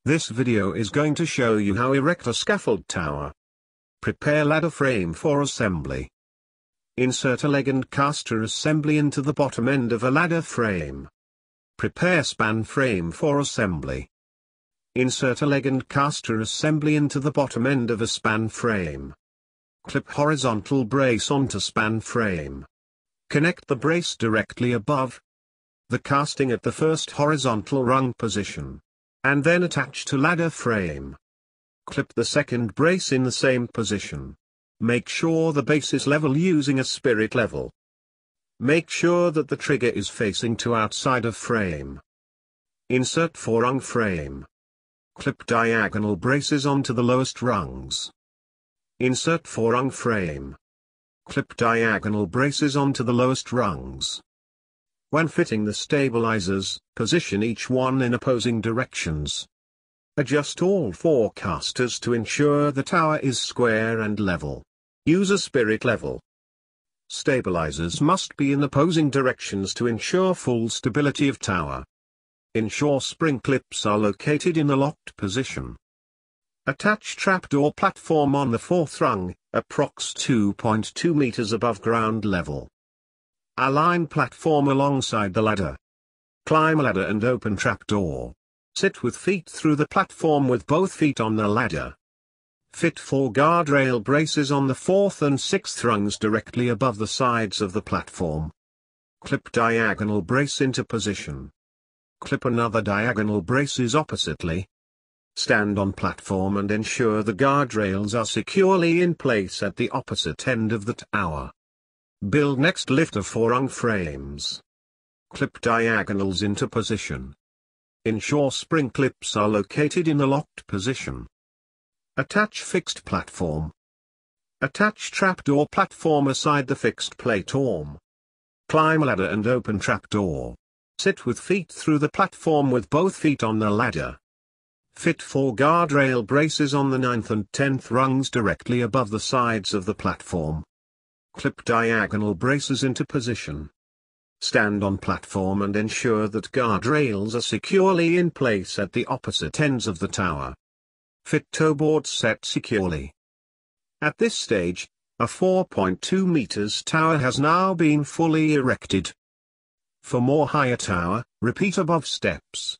This video is going to show you how erect a scaffold tower. Prepare ladder frame for assembly. Insert a leg and caster assembly into the bottom end of a ladder frame. Prepare span frame for assembly. Insert a leg and caster assembly into the bottom end of a span frame. Clip horizontal brace onto span frame. Connect the brace directly above the casting at the first horizontal rung position, and then attach to ladder frame. Clip the second brace in the same position. Make sure the base is level using a spirit level. Make sure that the trigger is facing to outside of frame. Insert 4 rung frame. Clip diagonal braces onto the lowest rungs. Insert 4 rung frame. Clip diagonal braces onto the lowest rungs. When fitting the stabilizers, position each one in opposing directions. Adjust all 4 casters to ensure the tower is square and level. Use a spirit level. Stabilizers must be in opposing directions to ensure full stability of tower. Ensure spring clips are located in a locked position. Attach trapdoor platform on the 4th rung, approx 2.2 meters above ground level. Align platform alongside the ladder. Climb ladder and open trapdoor. Sit with feet through the platform with both feet on the ladder. Fit 4 guardrail braces on the 4th and 6th rungs directly above the sides of the platform. Clip diagonal brace into position. Clip another diagonal braces oppositely. Stand on platform and ensure the guardrails are securely in place at the opposite end of the tower. Build next lift of 4 rung frames. Clip diagonals into position. Ensure spring clips are located in a locked position. Attach fixed platform. Attach trapdoor platform aside the fixed platform. Climb ladder and open trapdoor. Sit with feet through the platform with both feet on the ladder. Fit 4 guardrail braces on the 9th and 10th rungs directly above the sides of the platform. Clip diagonal braces into position. Stand on platform and ensure that guardrails are securely in place at the opposite ends of the tower. Fit toe boards set securely. At this stage, a 4.2 meters tower has now been fully erected. For more higher tower, repeat above steps.